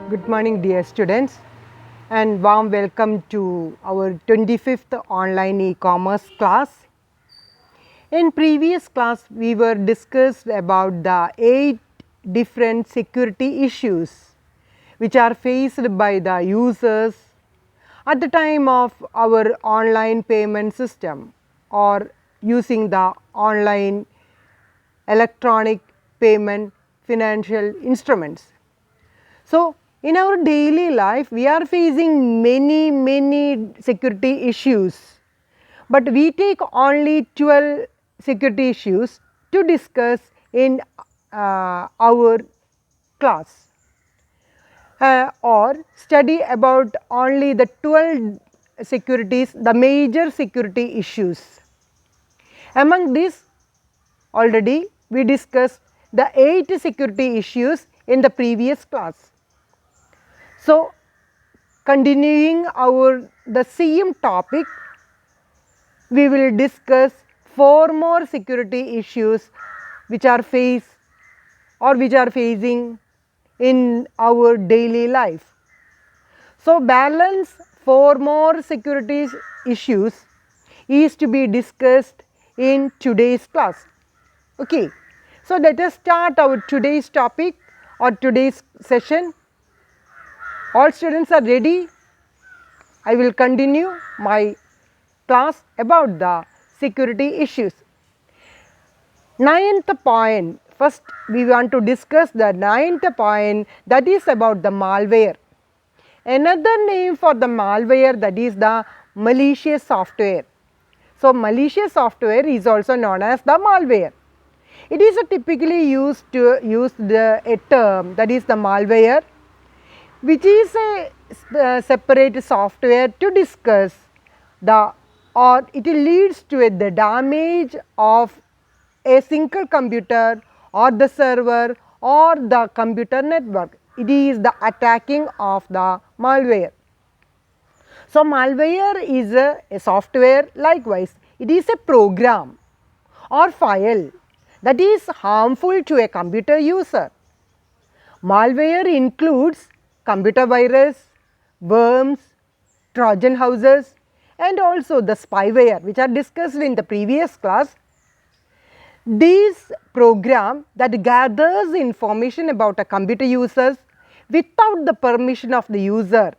Good morning, dear students, and warm welcome to our 25th online e-commerce class. In previous class, we were discussed about the 8 different security issues which are faced by the users at the time of our online payment system or using the online electronic payment financial instruments. So, in our daily life we are facing many security issues, but we take only 12 security issues to discuss in our class or study about only the 12 securities, the major security issues. Among these, already we discussed the 8 security issues in the previous class. So, continuing the same topic, we will discuss 4 more security issues which are facing in our daily life. So, balance 4 more security issues is to be discussed in today's class. Okay. So, let us start our today's topic or today's session. All students are ready? I will continue my class about the security issues. Ninth point, first we want to discuss the ninth point, that is about the malware. Another name for the malware, that is the malicious software. So, malicious software is also known as the malware. It is typically used to use a term, that is the malware, which is a separate software to discuss or it leads to the damage of a single computer or the server or the computer network. It is the attacking of the malware. So, malware is a software, likewise it is a program or file that is harmful to a computer user. Malware includes computer virus, worms, Trojan horses, and also the spyware, which are discussed in the previous class. These program that gathers information about a computer users without the permission of the user.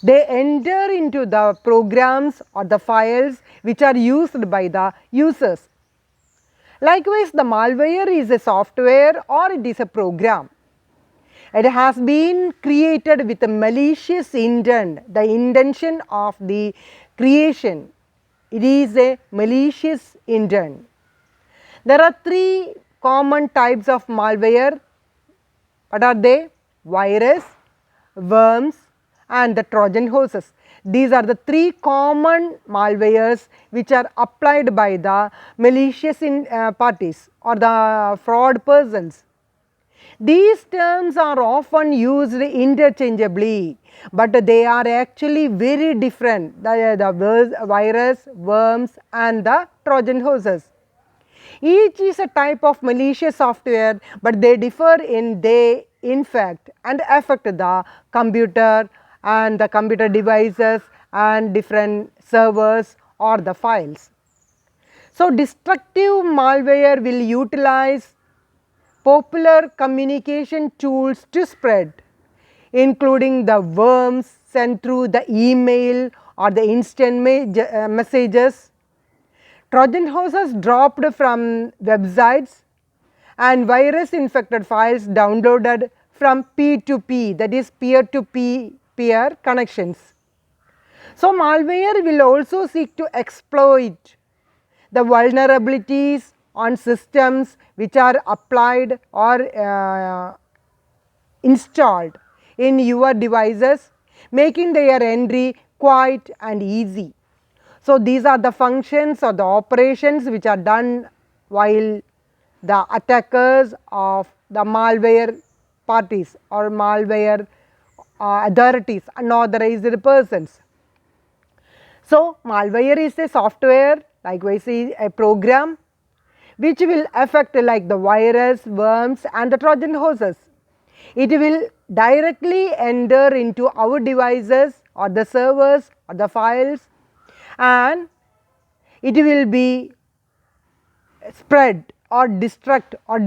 They enter into the programs or the files which are used by the users. Likewise, the malware is a software or it is a program. It has been created with a malicious intent, the intention of the creation. It is a malicious intent. There are 3 common types of malware. What are they? Virus, worms, and the Trojan horses. These are the 3 common malwares which are applied by the malicious parties or the fraud persons. These terms are often used interchangeably, but they are actually very different, the virus, worms, and the Trojan horses. Each is a type of malicious software, but they differ in they infect and affect the computer and the computer devices and different servers or the files. So, destructive malware will utilize popular communication tools to spread, including the worms sent through the email or the instant messages, Trojan horses dropped from websites, and virus infected files downloaded from P2P, that is peer to peer connections. So, malware will also seek to exploit the vulnerabilities on systems which are applied or installed in your devices, making their entry quite and easy. So, these are the functions or the operations which are done while the attackers of the malware parties or malware authorities, unauthorized persons. So, malware is a software, likewise a program which will affect like the virus, worms, and the Trojan horses. It will directly enter into our devices or the servers or the files, and it will be spread or destruct or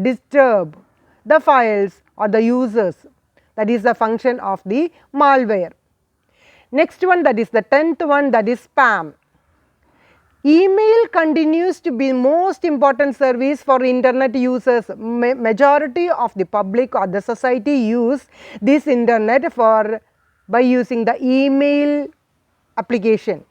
disturb the files or the users. That is the function of the malware. Next one, that is the 10th one, that is spam. Email continues to be most important service for internet users. Majority of the public or the society use this internet by using the email application.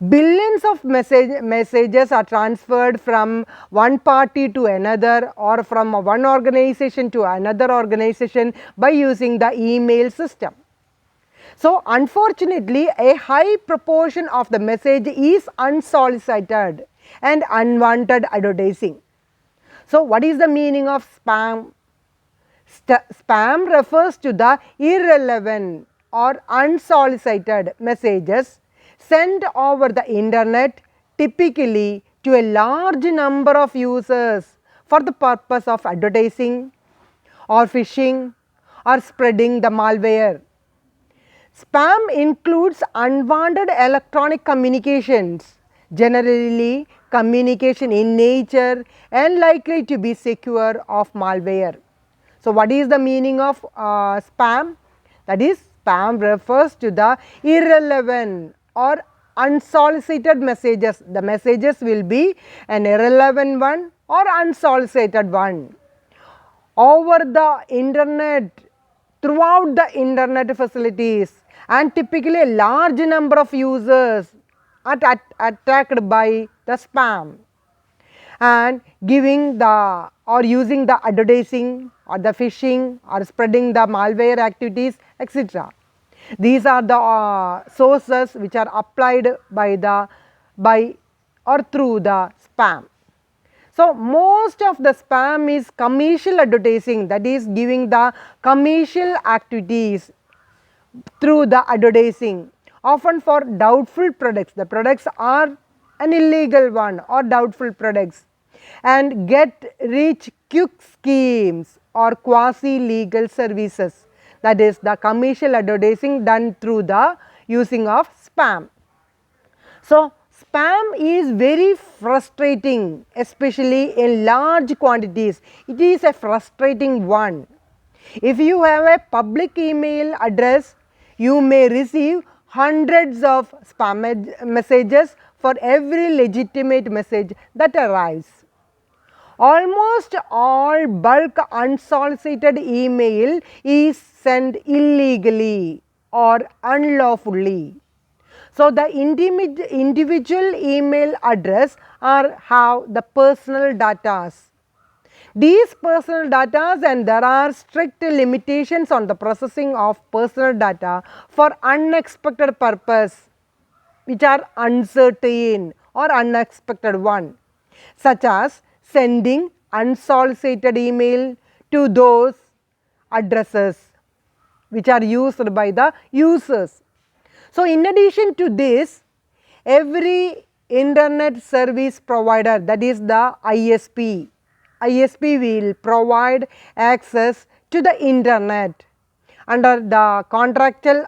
Billions of messages are transferred from one party to another or from one organization to another organization by using the email system. So, unfortunately, a high proportion of the message is unsolicited and unwanted advertising. So, what is the meaning of spam? Spam refers to the irrelevant or unsolicited messages sent over the internet, typically to a large number of users for the purpose of advertising or phishing or spreading the malware. Spam includes unwanted electronic communications, generally communication in nature and likely to be secure of malware. So, what is the meaning of spam? That is, spam refers to the irrelevant or unsolicited messages. The messages will be an irrelevant one or unsolicited one over the internet, throughout the internet facilities, and typically a large number of users are attacked by the spam and giving the or using the advertising or the phishing or spreading the malware activities, etc. These are the sources which are applied by or through the spam. So, most of the spam is commercial advertising, that is giving the commercial activities through the advertising, often for doubtful products. The products are an illegal one or doubtful products, and get rich quick schemes or quasi legal services, that is the commercial advertising done through the using of spam. So, spam is very frustrating, especially in large quantities. It is a frustrating one. If you have a public email address, you may receive hundreds of spam messages for every legitimate message that arrives. Almost all bulk unsolicited email is sent illegally or unlawfully. So, the individual email address have the personal data. These personal data, and there are strict limitations on the processing of personal data for unexpected purpose, which are uncertain or unexpected one, such as sending unsolicited email to those addresses which are used by the users. So, in addition to this, every internet service provider, that is the ISP will provide access to the internet under the contractual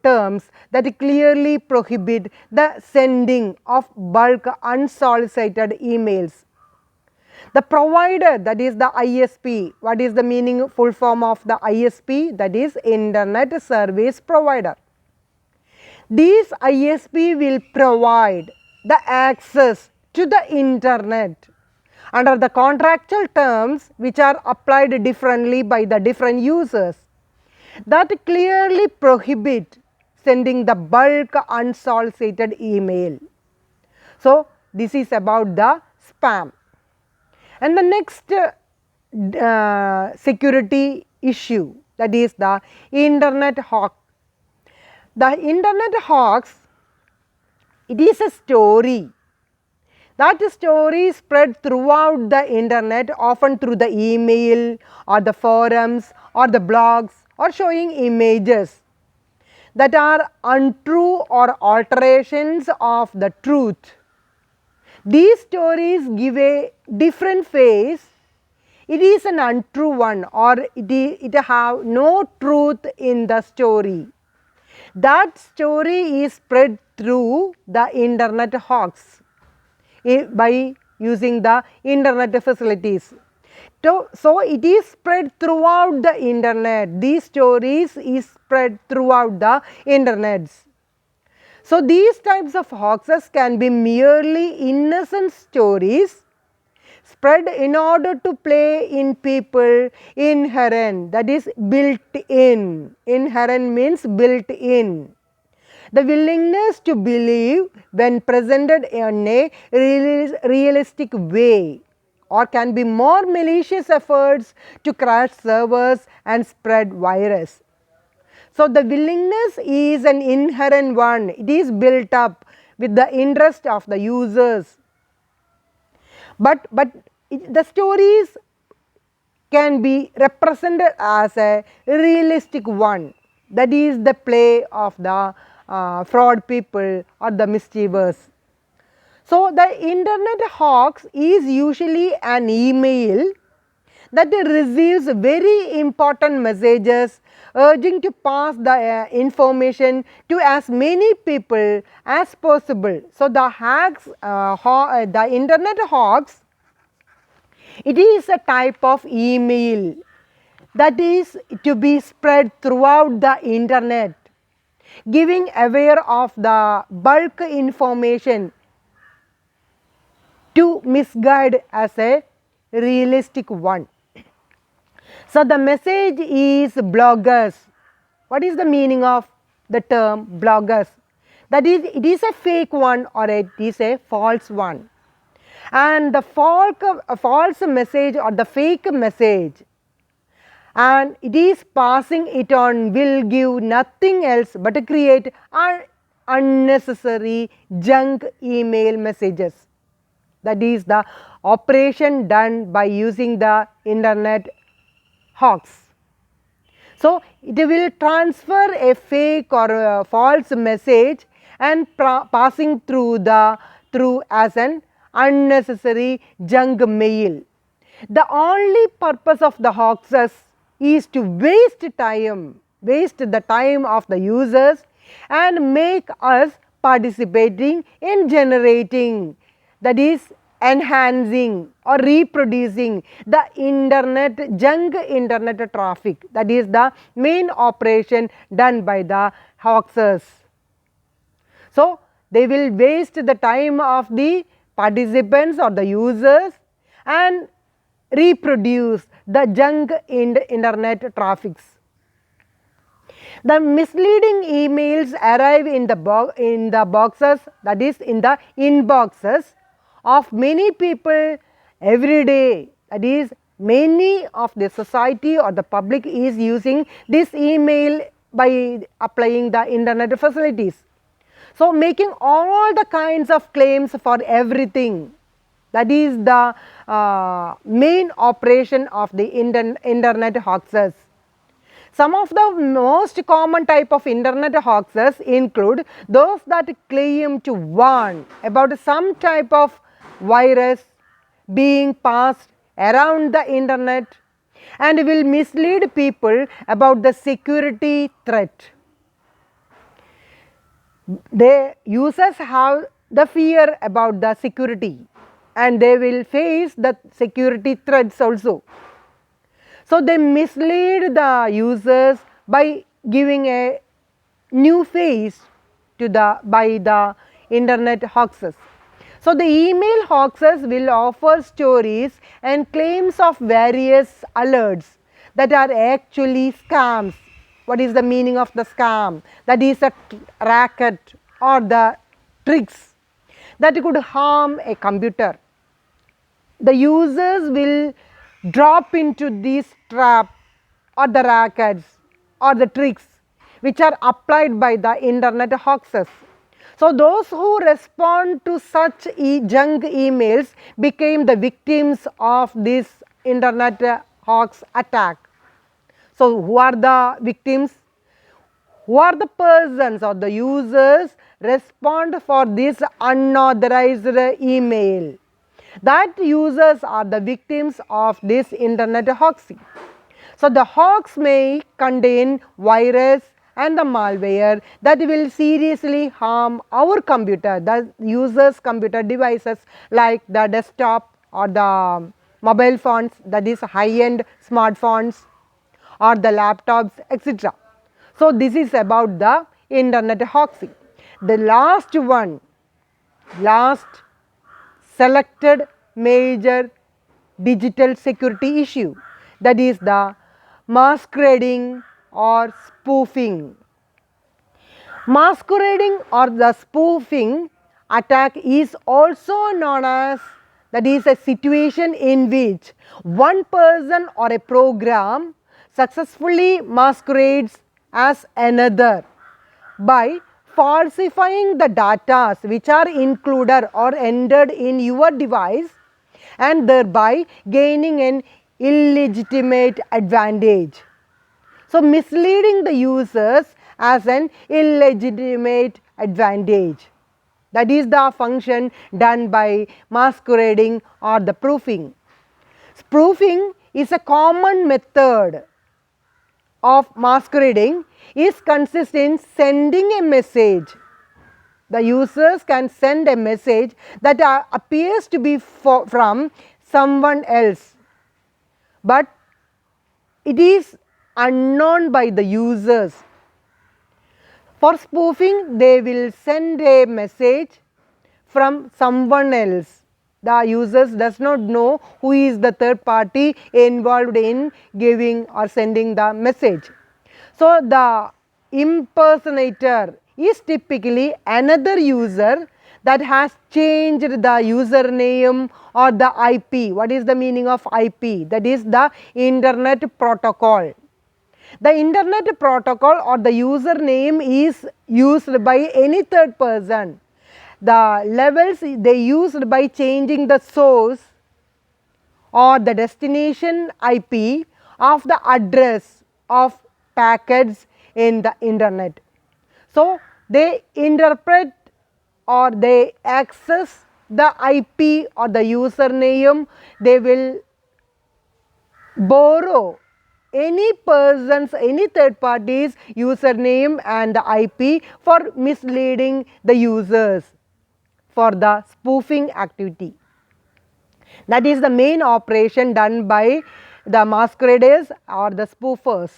terms that clearly prohibit the sending of bulk unsolicited emails. The provider, that is the ISP, what is the meaning, full form of the ISP? That is Internet Service Provider. These ISP will provide the access to the internet under the contractual terms which are applied differently by the different users, that clearly prohibit sending the bulk unsolicited email. So, this is about the spam. And the next security issue, that is the internet hawk. The internet hawks, it is a story. That story spread throughout the internet, often through the email or the forums or the blogs, or showing images that are untrue or alterations of the truth. These stories give a different face it is an untrue one, or it have no truth in the story. That story is spread through the internet hoax by using the internet facilities. So it is spread throughout the internet. These stories is spread throughout the internet. So these types of hoaxes can be merely innocent stories spread in order to play in people inherent, that is built in. Inherent means built in. The willingness to believe when presented in a realistic way, or can be more malicious efforts to crash servers and spread virus. So the willingness is an inherent one. It is built up with the interest of the users. But the stories can be represented as a realistic one. That is the play of the fraud people or the mischievous. So the internet hoax is usually an email that receives very important messages urging to pass the information to as many people as possible. So the the internet hoax, it is a type of email that is to be spread throughout the internet, giving aware of the bulk information to misguide as a realistic one. So the message is bloggers. What is the meaning of the term bloggers? That is, it is a fake one or it is a false one. And the false message or the fake message, and it is passing it on, will give nothing else but to create unnecessary junk email messages. That is the operation done by using the internet hoax. So it will transfer a fake or a false message and passing through as an unnecessary junk mail. The only purpose of the hoaxes is to waste the time of the users and make us participating in generating, that is enhancing or reproducing the junk internet traffic. That is the main operation done by the hoaxers. So they will waste the time of the participants or the users and reproduce the junk internet traffics. The misleading emails arrive in the boxes, that is in the inboxes of many people every day. That is, many of the society or the public is using this email by applying the internet facilities. So making all the kinds of claims for everything. That is the main operation of the internet hoaxes. Some of the most common type of internet hoaxes include those that claim to warn about some type of virus being passed around the internet and will mislead people about the security threat. The users have the fear about the security and they will face the security threats also. So they mislead the users by giving a new face to by the internet hoaxes. So the email hoaxes will offer stories and claims of various alerts that are actually scams. What is the meaning of the scam? That is a racket or the tricks that could harm a computer. The users will drop into these trap or the rackets or the tricks which are applied by the internet hoaxes. So those who respond to such junk emails became the victims of this internet hoax attack. So who are the victims? Who are the persons or the users respond for this unauthorized email That users are the victims of this internet hoaxing. So the hoax may contain virus and the malware that will seriously harm our computer, the users' computer devices like the desktop or the mobile phones, that is high-end smartphones or the laptops, etc. So this is about the internet hoaxing. The last one, last selected major digital security issue, that is the masquerading or spoofing. Masquerading or the spoofing attack is also known as, that is a situation in which one person or a program successfully masquerades as another by falsifying the data which are included or entered in your device and thereby gaining an illegitimate advantage. So misleading the users as an illegitimate advantage. That is the function done by masquerading or the spoofing. Spoofing is a common method of masquerading. Is consists in sending a message. The users can send a message that appears to be from someone else, but it is unknown by the users. For spoofing, they will send a message from someone else. The users does not know who is the third party involved in giving or sending the message. So the impersonator is typically another user that has changed the username or the IP. What is the meaning of IP? That is the internet protocol. The internet protocol or the username is used by any third person. The levels they used by changing the source or the destination IP of the address of packets in the internet. So they interpret or they access the IP or the username. They will borrow any person's, any third party's username and the IP for misleading the users for the spoofing activity. That is the main operation done by the masqueraders or the spoofers.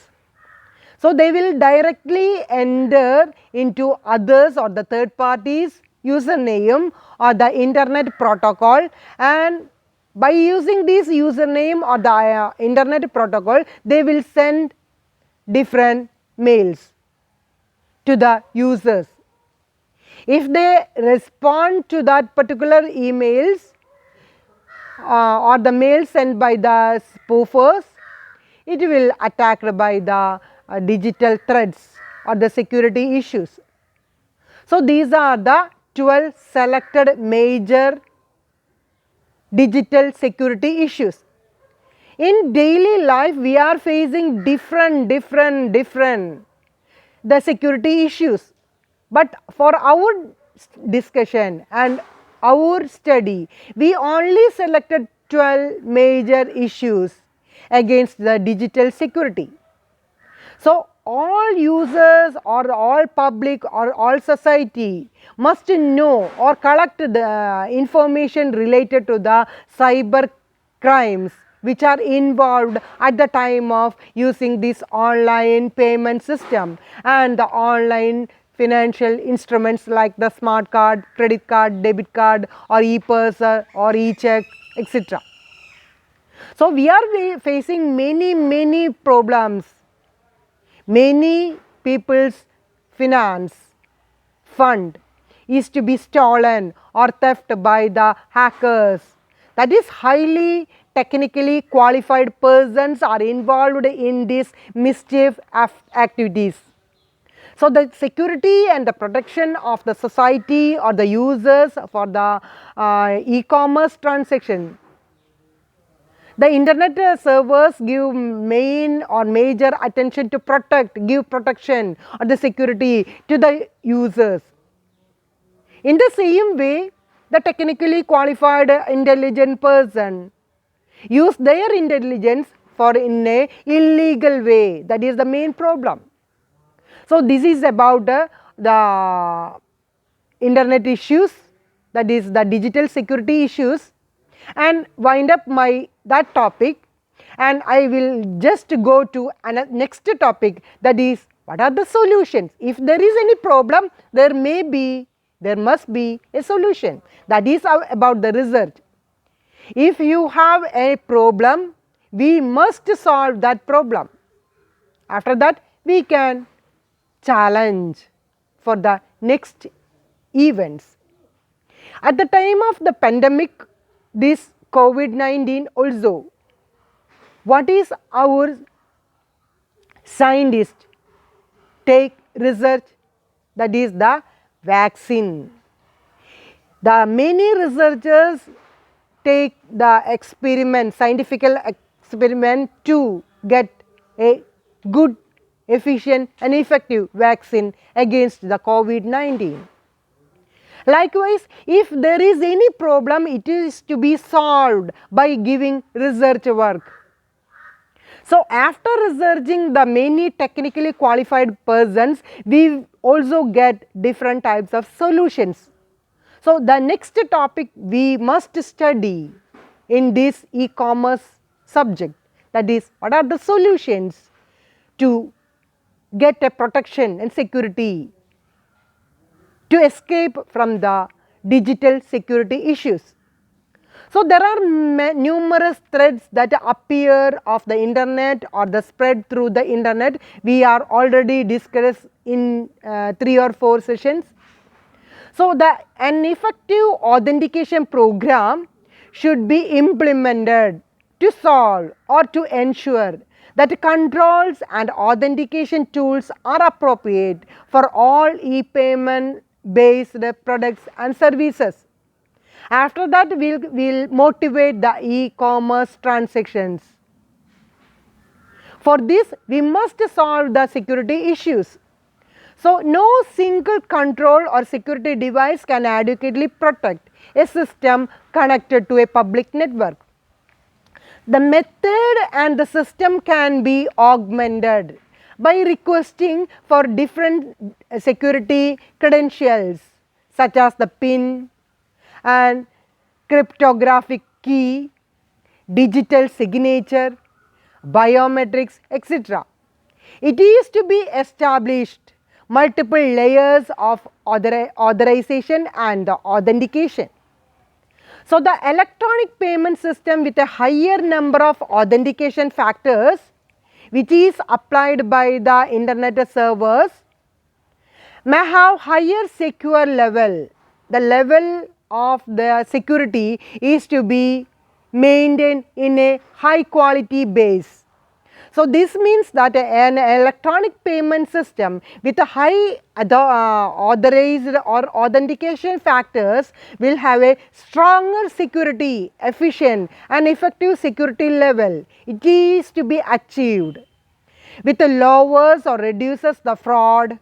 So they will directly enter into others or the third party's username or the internet protocol, and by using this username or the internet protocol, they will send different mails to the users. If they respond to that particular emails or the mail sent by the spoofers, it will attacked by the digital threats or the security issues. So these are the 12 selected major digital security issues. In daily life, we are facing different the security issues. But for our discussion and our study, we only selected 12 major issues against the digital security. So all users or all public or all society must know or collect the information related to the cyber crimes which are involved at the time of using this online payment system and the online financial instruments like the smart card, credit card, debit card or e-purse or e-check, etc. So we are facing many problems. Many people's finance fund is to be stolen or theft by the hackers. That is highly technically qualified persons are involved in these mischief activities. So the security and the protection of the society or the users for the e-commerce transaction. The internet servers give main or major attention to give protection or the security to the users. In the same way, the technically qualified intelligent person use their intelligence for in a illegal way. That is the main problem. So this is about the internet issues, that is the digital security issues, and wind up that topic, and I will just go to next topic, that is what are the solutions. If there is any problem, there must be a solution. That is about the research. If you have a problem, we must solve that problem. After that, we can challenge for the next events. At the time of the pandemic, this COVID-19 also, what is our scientist take research? That is the vaccine. The many researchers take the experiment, scientific experiment to get a good, efficient and effective vaccine against the COVID-19. Likewise, if there is any problem, it is to be solved by giving research work. So after researching the many technically qualified persons, we also get different types of solutions. So the next topic we must study in this e-commerce subject, that is what are the solutions to get a protection and security, to escape from the digital security issues. So there are numerous threats that appear of the internet or the spread through the internet. We are already discussed in 3 or 4 sessions. So an effective authentication program should be implemented to solve or to ensure that controls and authentication tools are appropriate for all e-payment based products and services. After that, we will motivate the e-commerce transactions. For this, we must solve the security issues. So no single control or security device can adequately protect a system connected to a public network. The method and the system can be augmented by requesting for different security credentials such as the PIN and cryptographic key, digital signature, biometrics, etc. It is to be established multiple layers of authorization and authentication. So the electronic payment system with a higher number of authentication factors, which is applied by the internet servers, may have higher secure level. The level of the security is to be maintained in a high quality base. So this means that an electronic payment system with a high authorized or authentication factors will have a stronger security, efficient and effective security level. It is to be achieved with a lowers or reduces the fraud,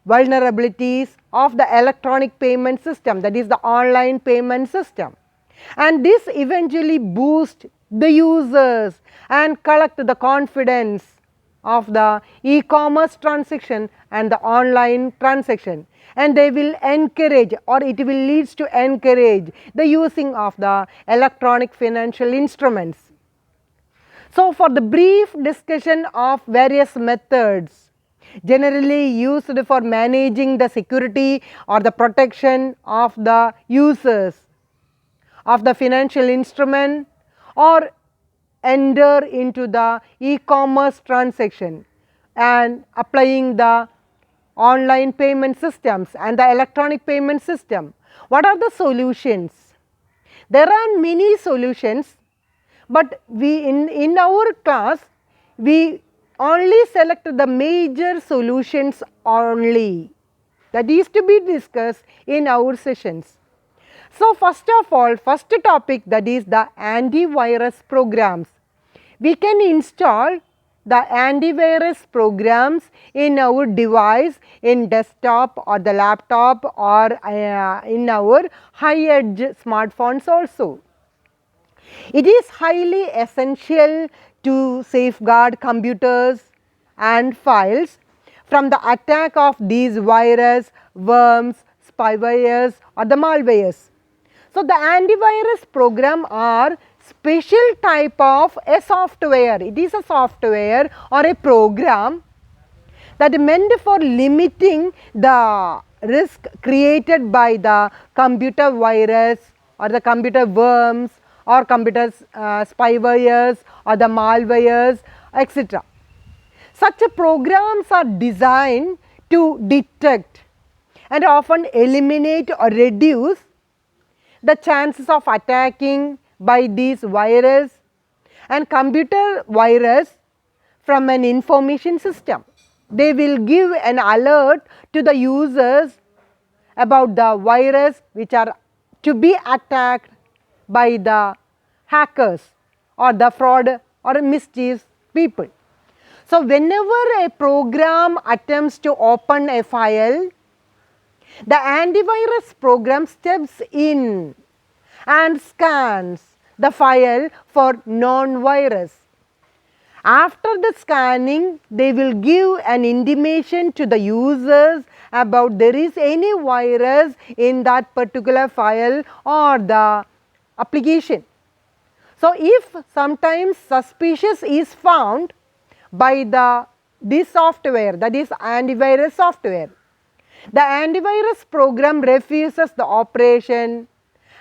vulnerabilities of the electronic payment system, that is the online payment system, and this eventually boosts the users and collect the confidence of the e-commerce transaction and the online transaction, and they will encourage or it will lead to encourage the using of the electronic financial instruments. So for the brief discussion of various methods generally used for managing the security or the protection of the users of the financial instrument or enter into the e-commerce transaction and applying the online payment systems and the electronic payment system. What are the solutions? There are many solutions, but we in our class we only select the major solutions only, that is to be discussed in our sessions. So first of all, first topic, that is the antivirus programs. We can install the antivirus programs in our device, in desktop or the laptop or in our high-edge smartphones also. It is highly essential to safeguard computers and files from the attack of these virus, worms, spywares or the malwares. So, the antivirus program are special type of a software. It is a software or a program that is meant for limiting the risk created by the computer virus or the computer worms or computer spywares or the malwares, etc. Such programs are designed to detect and often eliminate or reduce the chances of attacking by these virus and computer virus from an information system. They will give an alert to the users about the virus which are to be attacked by the hackers or the fraud or mischief people. So, whenever a program attempts to open a file, the antivirus program steps in and scans the file for non-virus. After the scanning, they will give an intimation to the users about there is any virus in that particular file or the application. So, if sometimes suspicious is found by this software, that is antivirus software, the antivirus program refuses the operation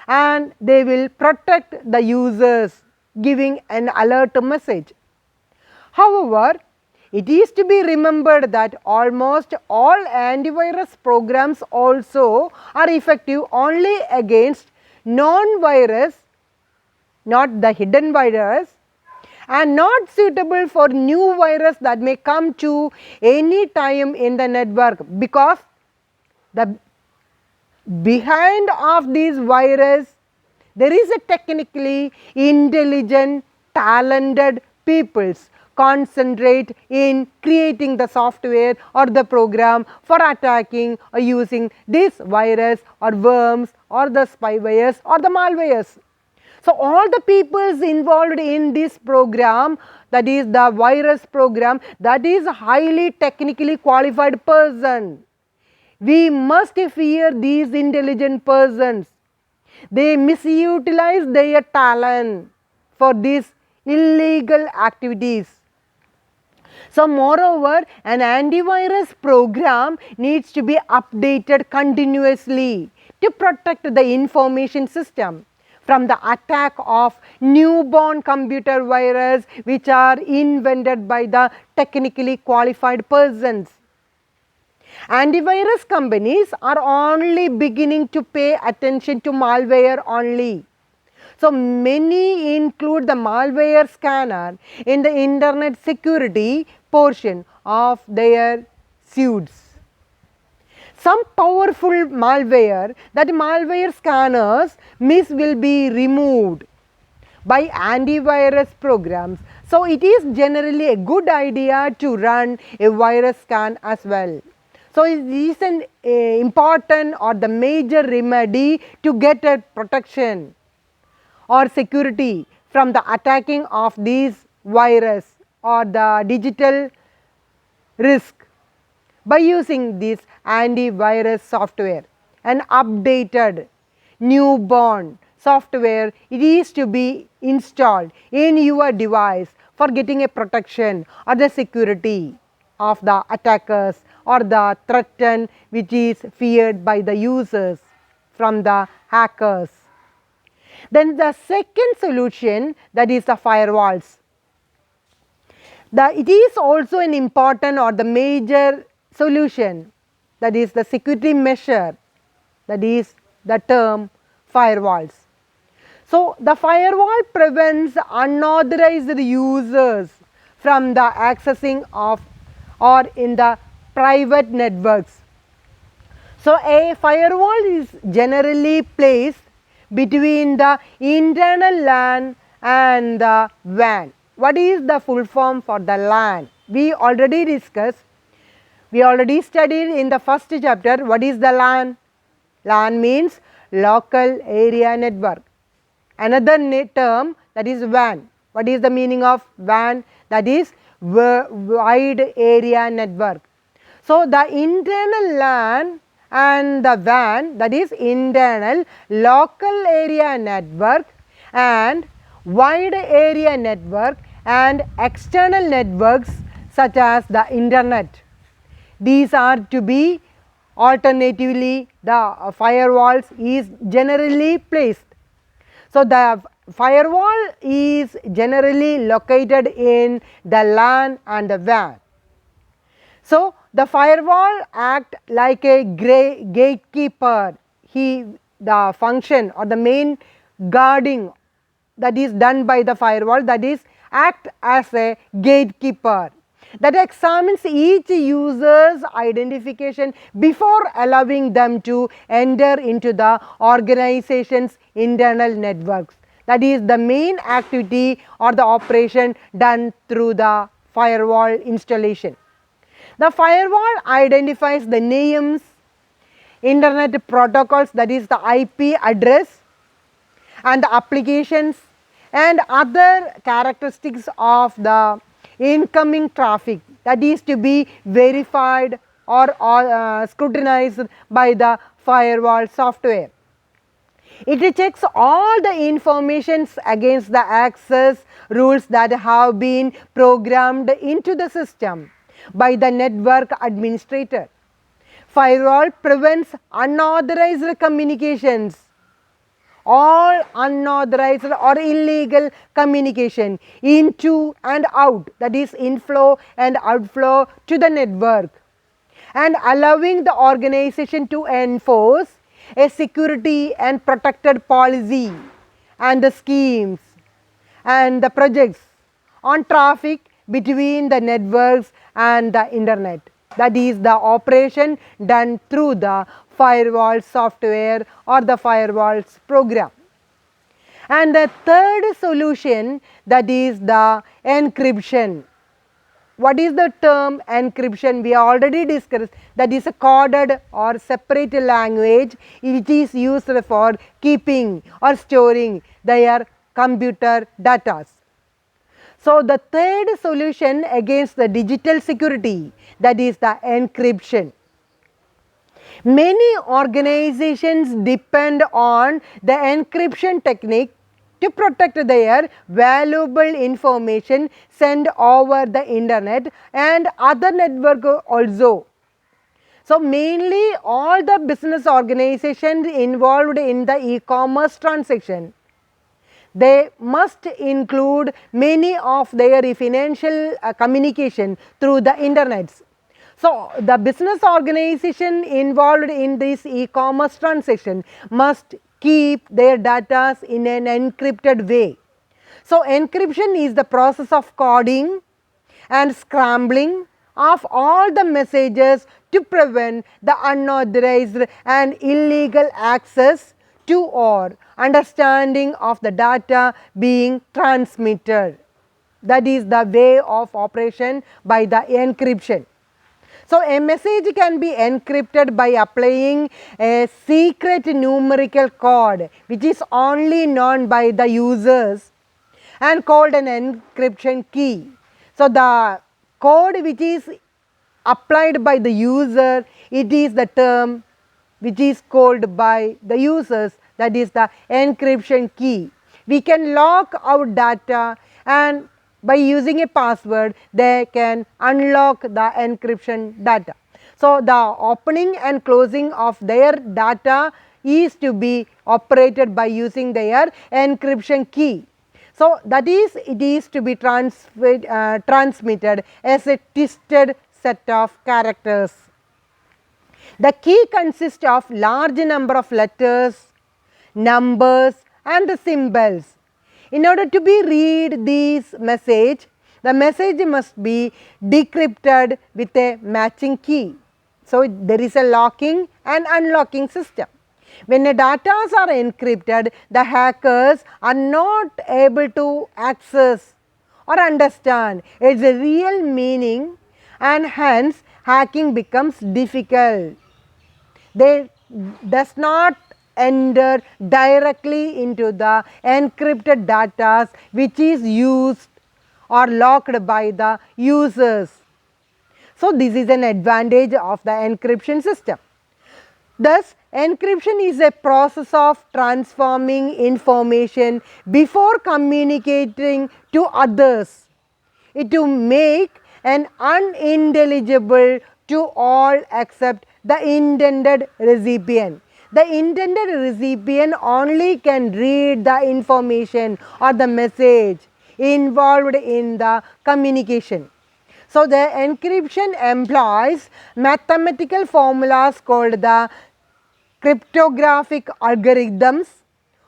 and they will protect the users giving an alert message. However, it is to be remembered that almost all antivirus programs also are effective only against non-virus, not the hidden virus, and not suitable for new virus that may come to any time in the network, because the behind of these virus there is a technically intelligent, talented peoples concentrate in creating the software or the program for attacking or using this virus or worms or the spywares or the malwares. So, all the peoples involved in this program, that is the virus program, that is a highly technically qualified person. We must fear these intelligent persons. They misutilize their talent for these illegal activities. So, moreover, an antivirus program needs to be updated continuously to protect the information system from the attack of newborn computer virus which are invented by the technically qualified persons. Antivirus companies are only beginning to pay attention to malware only. So, many include the malware scanner in the internet security portion of their suites. Some powerful malware, that malware scanners will be removed by antivirus programs. So, it is generally a good idea to run a virus scan as well. So, it is an important or the major remedy to get a protection or security from the attacking of these virus or the digital risk by using this antivirus software. An updated newborn software, it is to be installed in your device for getting a protection or the security of the attackers or the threat which is feared by the users from the hackers. Then the second solution, that is the firewalls. It is also an important or the major solution, that is the security measure, that is the term firewalls. So, the firewall prevents unauthorized users from the accessing of or in the private networks. So, a firewall is generally placed between the internal LAN and the WAN. what is the full form for the LAN? We already discussed, we already studied in the first chapter what is the LAN. LAN means local area network. Another term, that is WAN. What is the meaning of WAN? That is wide area network. So, the internal LAN and the WAN, that is internal local area network, and wide area network and external networks such as the internet. These are to be alternatively the firewalls is generally placed. So, the firewall is generally located in the LAN and the WAN. So, the firewall act like a gatekeeper. The function or the main guarding that is done by the firewall, that is act as a gatekeeper that examines each user's identification before allowing them to enter into the organization's internal networks. That is the main activity or the operation done through the firewall installation. The firewall identifies the names, internet protocols, that is the IP address, and the applications and other characteristics of the incoming traffic that is to be verified or scrutinized by the firewall software. It checks all the informations against the access rules that have been programmed into the system by the network administrator. Firewall prevents unauthorized communications, all unauthorized or illegal communication into and out, that is inflow and outflow to the network, and allowing the organization to enforce a security and protected policy and the schemes and the projects on traffic between the networks and the internet. That is the operation done through the firewall software or the firewalls program. And the third solution, that is the encryption. What is the term encryption? We already discussed, that is a coded or separate language which is used for keeping or storing their computer data. So, the third solution against the digital security, that is the encryption. Many organizations depend on the encryption technique to protect their valuable information sent over the internet and other network also. So, mainly all the business organizations involved in the e-commerce transaction, they must include many of their financial communication through the internet. So, the business organization involved in this e-commerce transaction must keep their data in an encrypted way. So, encryption is the process of coding and scrambling of all the messages to prevent the unauthorized and illegal access to or understanding of the data being transmitted. That is the way of operation by the encryption. So, a message can be encrypted by applying a secret numerical code which is only known by the users and called an encryption key. So, the code which is applied by the user, it is the term which is called by the users, that is the encryption key. We can lock our data, and by using a password they can unlock the encryption data. So, the opening and closing of their data is to be operated by using their encryption key. So, that is, it is to be transmitted as a twisted set of characters. The key consists of large number of letters, numbers and symbols. In order to be read this message, the message must be decrypted with a matching key. So, there is a locking and unlocking system. When the data are encrypted, the hackers are not able to access or understand its real meaning, and hence hacking becomes difficult. They does not enter directly into the encrypted data which is used or locked by the users. So, this is an advantage of the encryption system. Thus, encryption is a process of transforming information before communicating to others, it to make an unintelligible to all except the intended recipient. The intended recipient only can read the information or the message involved in the communication. So, the encryption employs mathematical formulas called the cryptographic algorithms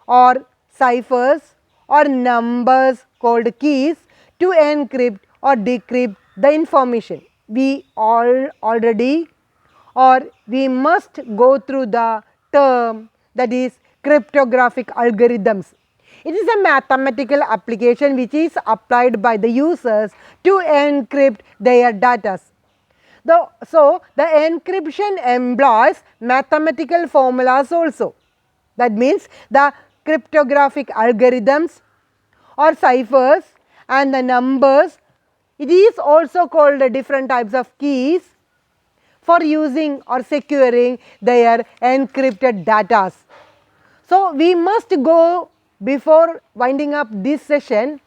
or ciphers or numbers called keys to encrypt or decrypt the information. We already or we must go through the term that is cryptographic algorithms. It is a mathematical application which is applied by the users to encrypt their data. So, the encryption employs mathematical formulas also. That means the cryptographic algorithms or ciphers and the numbers, it is also called different types of keys for using or securing their encrypted data. So, we must go, before winding up this session,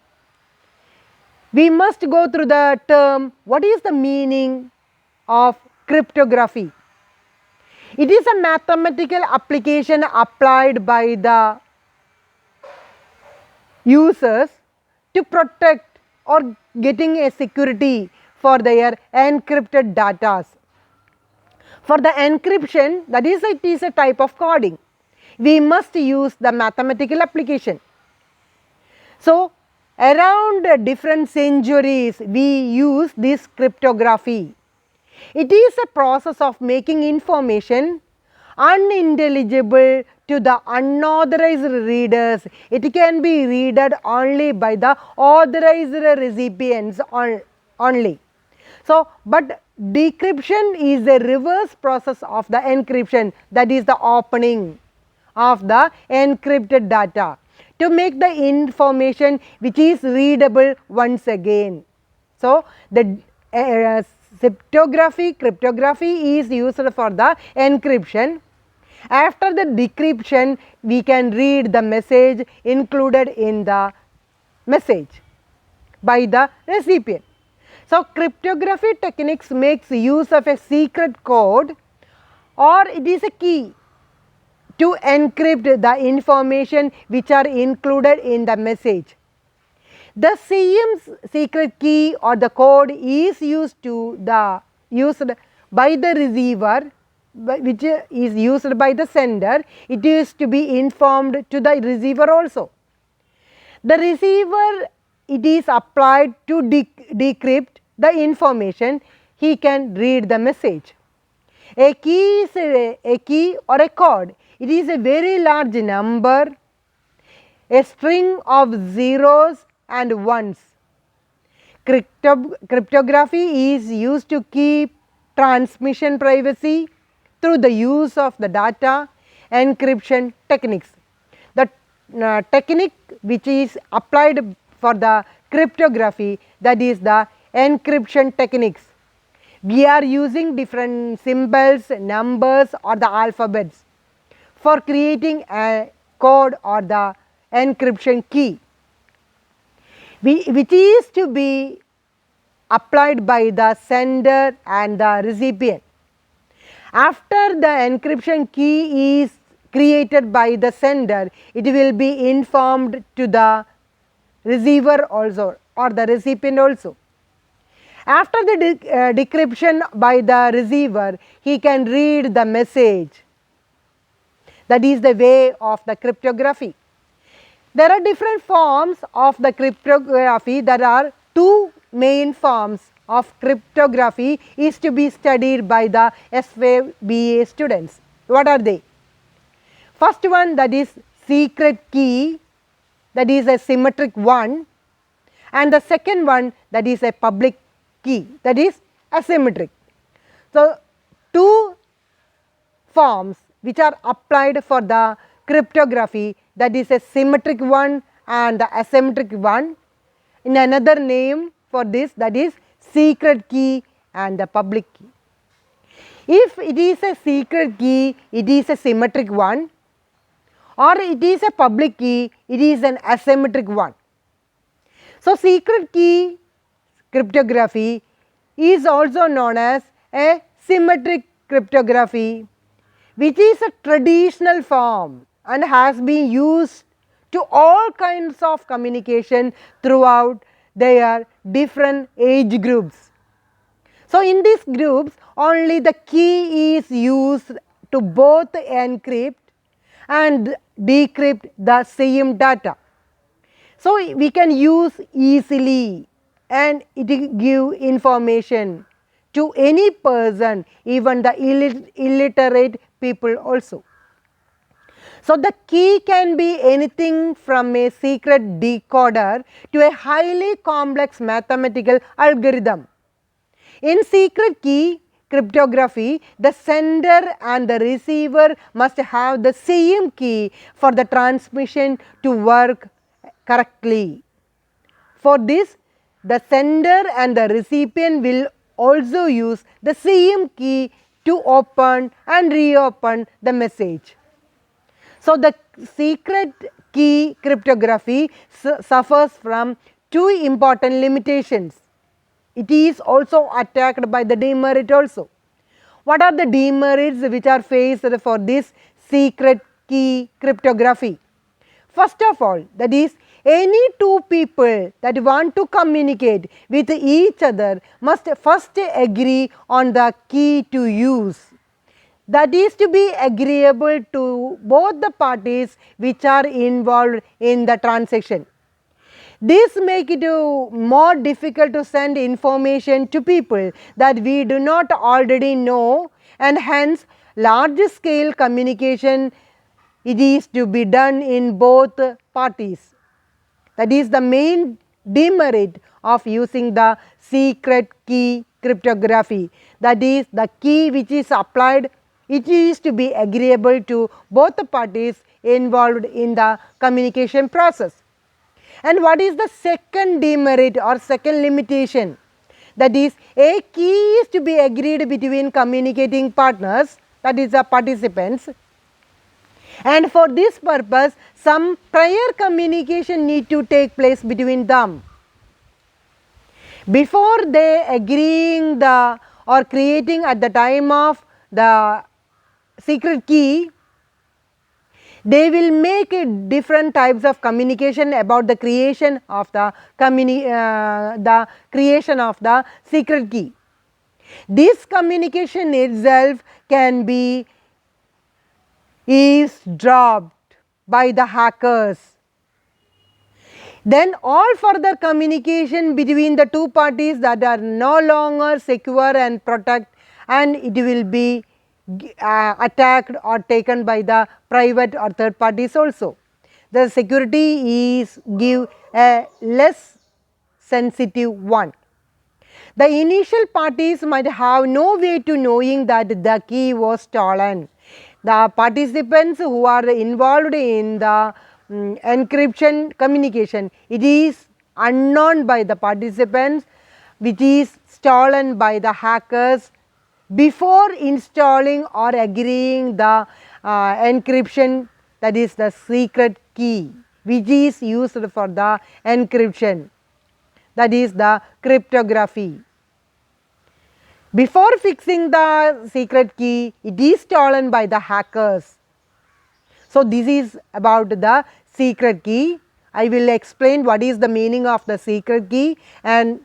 we must go through the term what is the meaning of cryptography. It is a mathematical application applied by the users to protect or getting a security for their encrypted data. For the encryption, that is, it is a type of coding. We must use the mathematical application. So, around different centuries we use this cryptography. It is a process of making information unintelligible to the unauthorized readers. It can be read only by the authorized recipients only. So, but decryption is the reverse process of the encryption, that is the opening of the encrypted data to make the information which is readable once again. So, the cryptography is used for the encryption. After the decryption, we can read the message included in the message by the recipient. So, cryptography techniques makes use of a secret code or it is a key to encrypt the information which are included in the message. The same secret key or the code is used by the receiver, which is used by the sender. It is to be informed to the receiver also. The receiver, it is applied to decrypt the information, he can read the message. A key is a key or a code. It is a very large number, a string of zeros and ones. Cryptography is used to keep transmission privacy through the use of the data encryption techniques. The technique which is applied for the cryptography, that is the encryption techniques. We are using different symbols, numbers or the alphabets for creating a code or the encryption key, which is to be applied by the sender and the recipient. After the encryption key is created by the sender, it will be informed to the receiver also or the recipient also. After the decryption by the receiver, he can read the message. That is the way of the cryptography. There are different forms of the cryptography. There are two main forms of cryptography is to be studied by the SFBA students. What are they? First one, that is secret key, that is a symmetric one, and the second one, that is a public key, that is asymmetric. So, two forms which are applied for the cryptography, that is a symmetric one and the asymmetric one. In another name for this, that is secret key and the public key. If it is a secret key, it is a symmetric one, or it is a public key, it is an asymmetric one. So, secret key cryptography is also known as a symmetric cryptography, which is a traditional form and has been used to all kinds of communication throughout their different age groups. So, in these groups only the key is used to both encrypt and decrypt the same data. So, we can use easily and it give information to any person, even the illiterate people also. So, the key can be anything from a secret decoder to a highly complex mathematical algorithm. In secret key cryptography, the sender and the receiver must have the same key for the transmission to work correctly. For this, the sender and the recipient will also use the same key to open and reopen the message. So, the secret key cryptography suffers from two important limitations. It is also attacked by the demerit also. What are the demerits which are faced for this secret key cryptography? First of all, that is, any two people that want to communicate with each other must first agree on the key to use. That is to be agreeable to both the parties which are involved in the transaction. This makes it more difficult to send information to people that we do not already know, and hence large scale communication, it is to be done in both parties. That is the main demerit of using the secret key cryptography. That is, the key which is applied, it is to be agreeable to both the parties involved in the communication process. And what is the second demerit or second limitation? That is, a key is to be agreed between communicating partners, that is the participants, and for this purpose some prior communication need to take place between them. Before they agreeing the or creating at the time of the secret key, they will make different types of communication about the creation of the creation of the secret key. This communication itself can be eavesdropped by the hackers. Then all further communication between the two parties that are no longer secure and protect, and it will be attacked or taken by the private or third parties also. The security is give a less sensitive one. The initial parties might have no way to knowing that the key was stolen. The participants who are involved in the encryption communication, it is unknown by the participants, which is stolen by the hackers before installing or agreeing the encryption, that is the secret key which is used for the encryption, that is the cryptography. Before fixing the secret key, it is stolen by the hackers. So, this is about the secret key. I will explain what is the meaning of the secret key and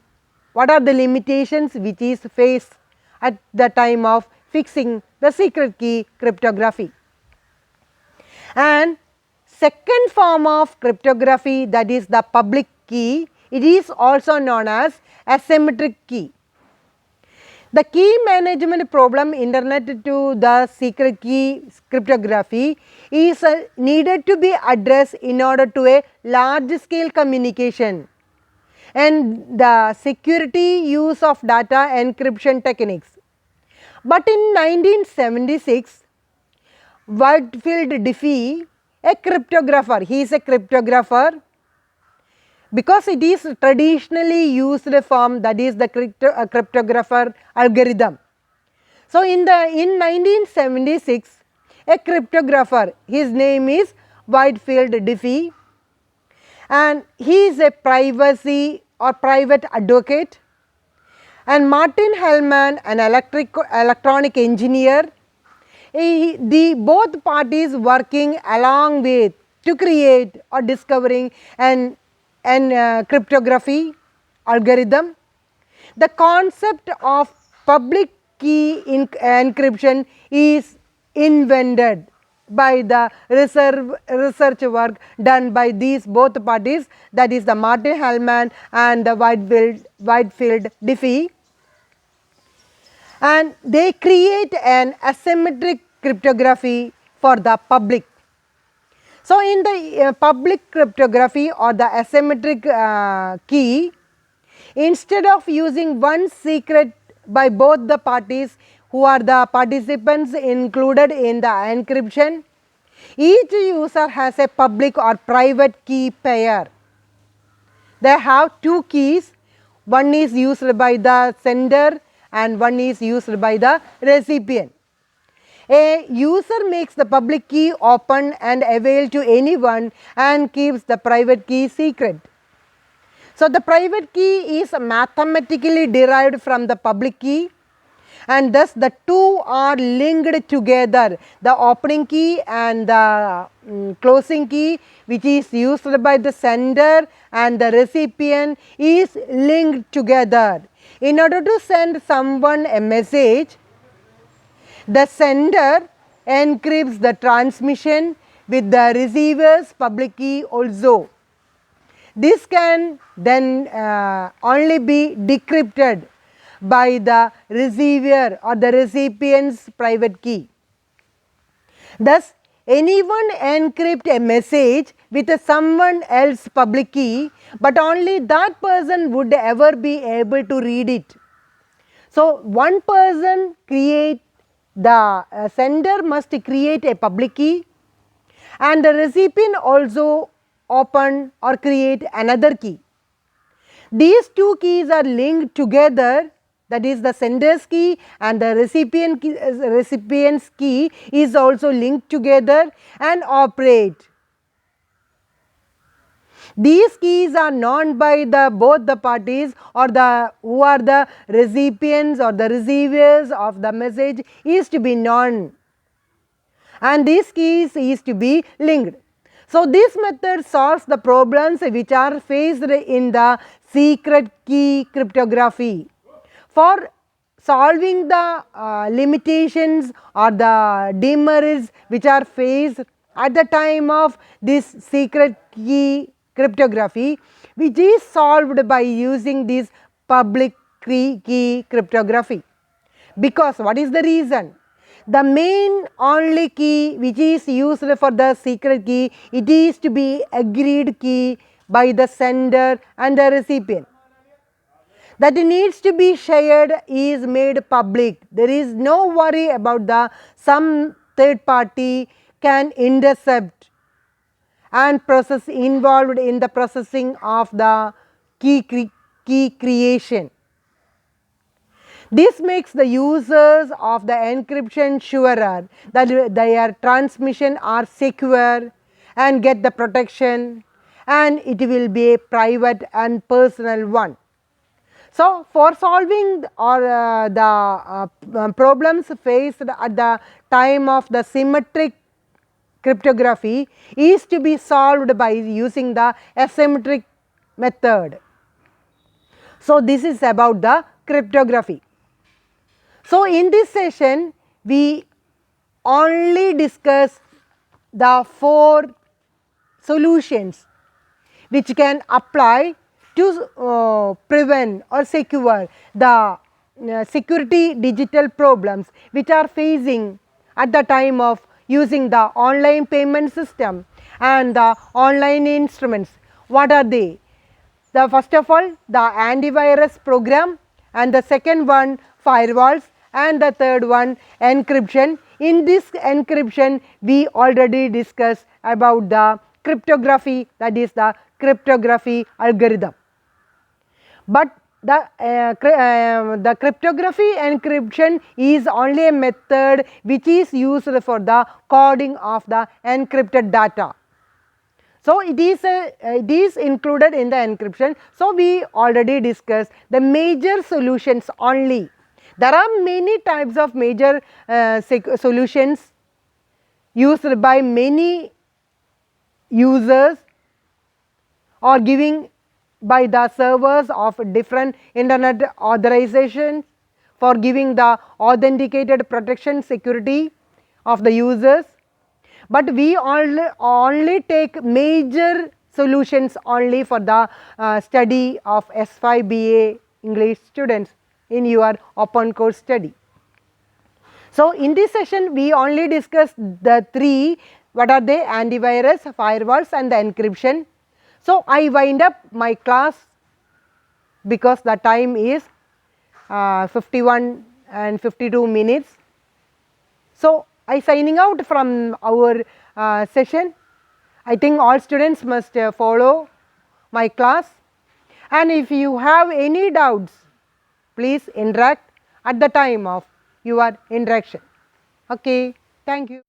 what are the limitations which is faced at the time of fixing the secret key cryptography. And second form of cryptography, that is the public key, it is also known as asymmetric key. The key management problem internal to the secret key cryptography is needed to be addressed in order to a large scale communication. and the security use of data encryption techniques. But in 1976, Whitefield Diffie, a cryptographer, he is a cryptographer because it is traditionally used form, that is the cryptographer algorithm. So, in 1976, a cryptographer, his name is Whitefield Diffie, and he is a privacy or private advocate, and Martin Hellman, an electronic engineer. The both parties working along with to create or discovering an cryptography algorithm. The concept of public key encryption is invented by the research work done by these both parties, that is the Martin Hellman and the Whitefield Diffie, and they create an asymmetric cryptography for the public. So, in the public cryptography or the asymmetric key, instead of using one secret by both the parties who are the participants included in the encryption, each user has a public or private key pair. They have two keys, one is used by the sender and one is used by the recipient. A user makes the public key open and avail to anyone and keeps the private key secret. So, the private key is mathematically derived from the public key, and thus the two are linked together. The opening key and the closing key, which is used by the sender and the recipient, is linked together. In order to send someone a message, the sender encrypts the transmission with the receiver's public key also. This can then only be decrypted by the receiver or the recipient's private key. Thus, anyone encrypt a message with someone else's public key, but only that person would ever be able to read it. So, one person the sender must create a public key, and the recipient also open or create another key. These two keys are linked together, that is the sender's key and the recipient's key is also linked together and operate. These keys are known by both the parties or who are the recipients or the receivers of the message is to be known, and these keys is to be linked. So, this method solves the problems which are faced in the secret key cryptography. For solving the limitations or the demerits which are faced at the time of this secret key cryptography, which is solved by using this public key cryptography. Because what is the reason? The main only key which is used for the secret key, it is to be agreed key by the sender and the recipient. That needs to be shared is made public. There is no worry about some third party can intercept and process involved in the processing of the key creation. This makes the users of the encryption surer that their transmission are secure and get the protection, and it will be a private and personal one. So, for solving the problems faced at the time of the symmetric cryptography is to be solved by using the asymmetric method. So, this is about the cryptography. So, in this session we only discuss the 4 solutions which can apply to prevent or secure the security digital problems which are facing at the time of using the online payment system and the online instruments. What are they? The first of all the antivirus program, and the second one firewalls, and the third one encryption. In this encryption we already discussed about the cryptography, that is the cryptography algorithm. But the cryptography encryption is only a method which is used for the coding of the encrypted data. So it is included in the encryption. So we already discussed the major solutions only. There are many types of major solutions used by many users or giving by the servers of different internet authorizations for giving the authenticated protection security of the users. But we only take major solutions only for the study of S5 BA English students in your open course study. So in this session we only discussed the three. What are they? Antivirus, firewalls, and the encryption. So I wind up my class because the time is 51 and 52 minutes. So I signing out from our session. I think all students must follow my class, and if you have any doubts, please interact at the time of your interaction. Okay, thank you.